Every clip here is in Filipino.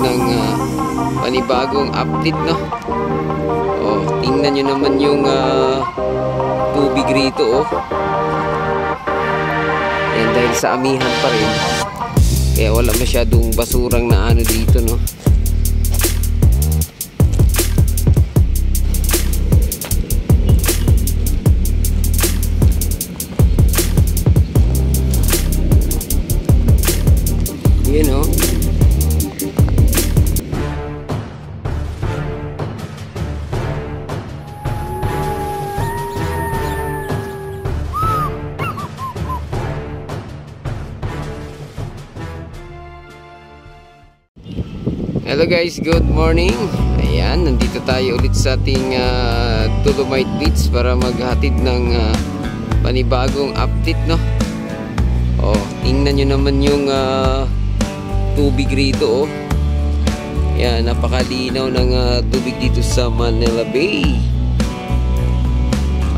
ng panibagong update, no? Oh, tingnan nyo naman yung tubig rito, oh. Yan, dahil sa amihan pa rin, kaya wala masyadong basurang na ano dito, no? Yun, oh. Hello guys, good morning. Ayan, nandito tayo ulit sa ating Dolomite Beach para maghatid ng panibagong update, no? Oh, tingnan nyo naman yung tubig rito, oh. Yan, napakalinaw ng tubig dito sa Manila Bay.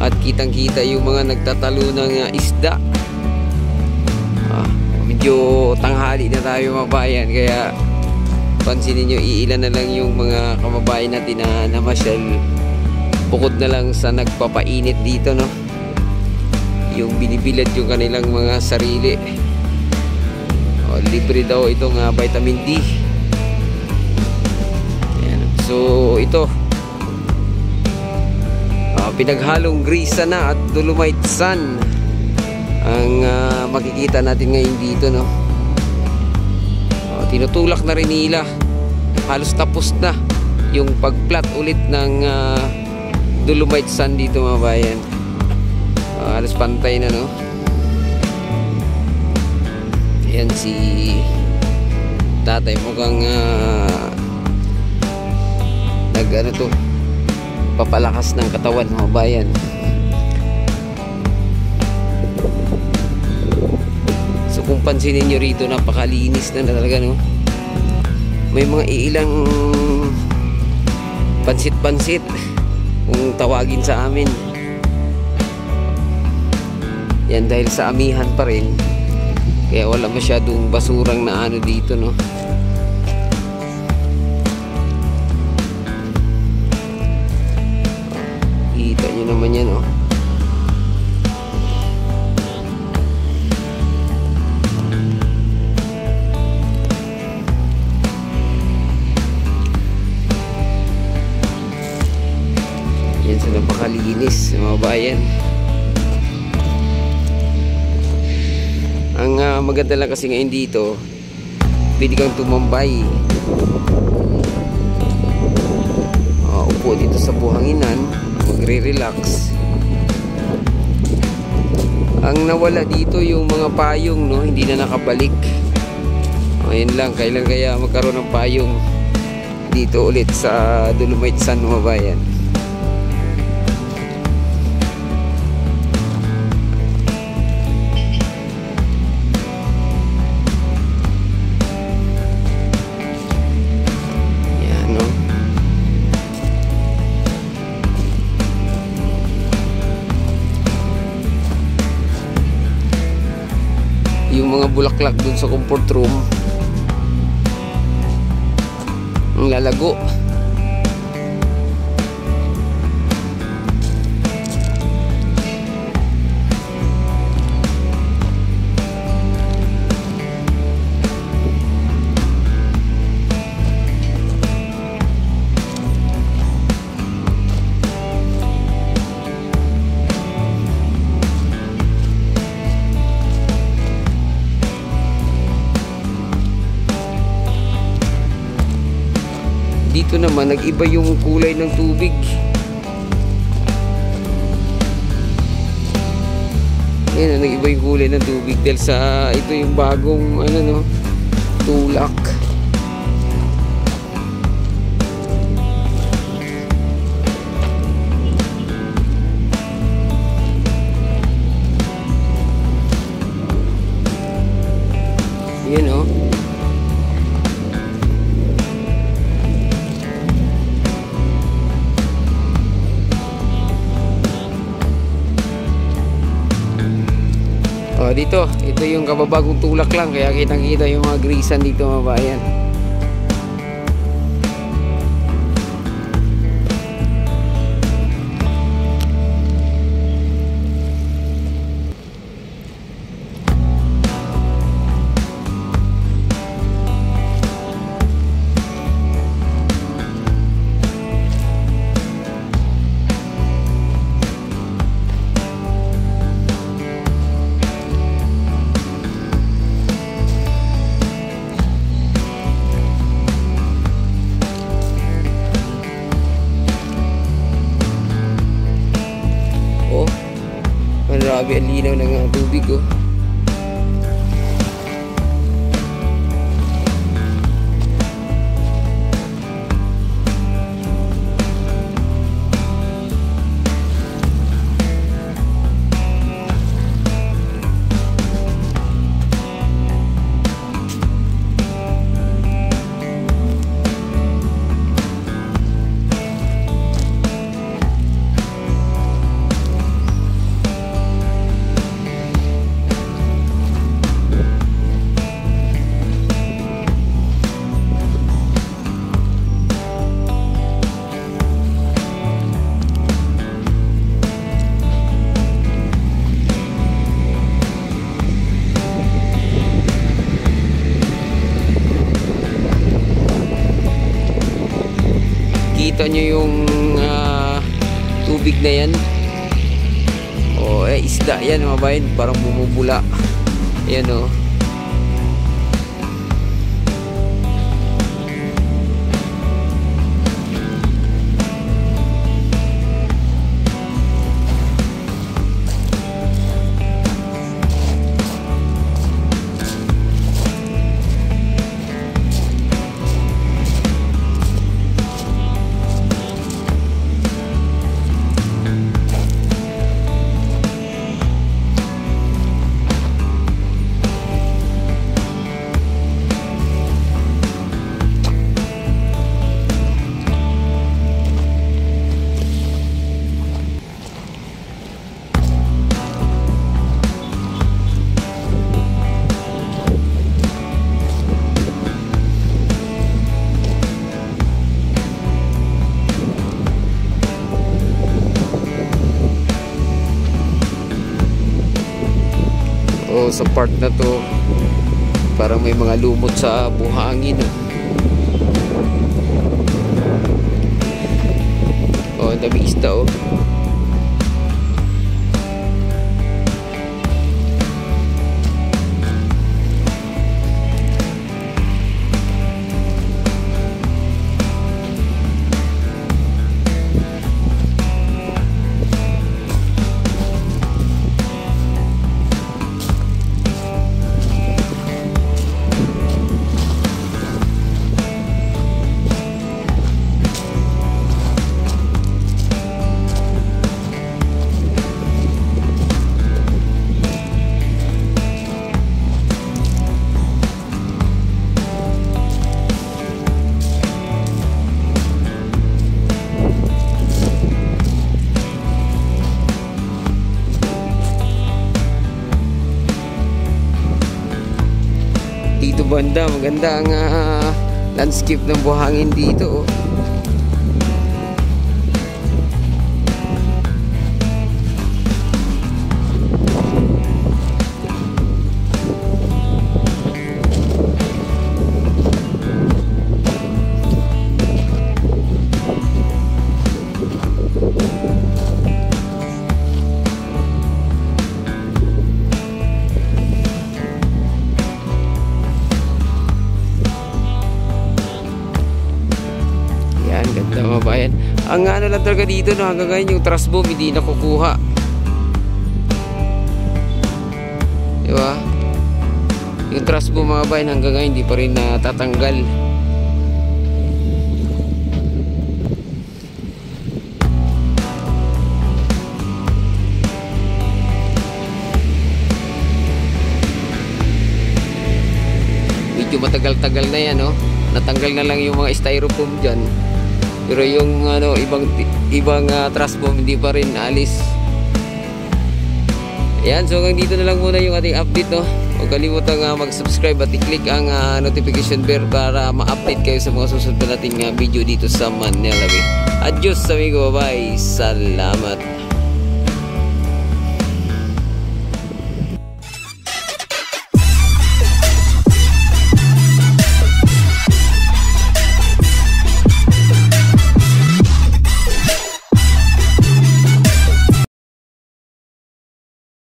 At kitang kita yung mga nagtatalo ng isda. Medyo tanghali na tayo, mabayan, kaya pansinin nyo, iilan na lang yung mga kamabayan natin na namasyal, bukod na lang sa nagpapainit dito, no? Yung binibilad yung kanilang mga sarili. O, libre daw itong vitamin D. Ayan. So ito, pinaghalong grisa na at Dolomite Sun ang makikita natin ngayon dito, no? Tinutulak na rin nila, halos tapos na yung pagplat ulit ng Dolomite Sun dito, mga bayan. Halos pantay na, no? Ayan si tatay, mukhang nag-ano to, papalakas ng katawan, mga bayan. So kung pansinin nyo rito, napakalinis na talaga, no? May mga ilang pansit-pansit kung tawagin sa amin. Yan, dahil sa amihan pa rin, kaya wala masyadong basurang na ano dito, no? Kita nyo naman yan, no? Yan, sa napakalinis, mga bayan. Ang maganda lang kasi ngayon dito, pwede kang tumambay, upo dito sa buhanginan, magre-relax. Ang nawala dito yung mga payong, no? Hindi na nakabalik. Ayun lang, kailan kaya magkaroon ng payong dito ulit sa Dolomite Sun, mga bayan. Yung mga bulaklak dun sa comfort room ang lalago. Dito naman nag-iba yung kulay ng tubig. Ayan, nag-iba yung kulay ng tubig dahil sa ito yung bagong ano, no, tulak. Ayan, oh. Dito, ito yung kababagong tulak lang, kaya kitang kita yung mga grisan dito, mga bayan. Grabe ang linaw ng tubig oh. Kita nyo yung tubig na yan. O isda yan mga bayan, parang bumubula. Ayan o. O sa part na to parang may mga lumot sa buhangin oh. O dami isda oh. Dito banda, maganda ang landscape ng buhangin dito oh. Ganda mga bayan. Ang ano lang talaga dito no, hanggang ngayon yung truss boom hindi nakukuha. Diba? Yung truss boom mga bayan hanggang ngayon hindi pa rin natatanggal. Medyo matagal-tagal na yan no. Natanggal na lang yung mga styrofoam dyan. Pero yung ano ibang truss boom hindi pa rin alis. Ayan, so hanggang dito na lang muna yung ating update no. Huwag kalimutang mag-subscribe at i-click ang notification bell para ma-update kayo sa mga susunod na nating video dito sa Manila Bay. Adios amigo, bye. Salamat.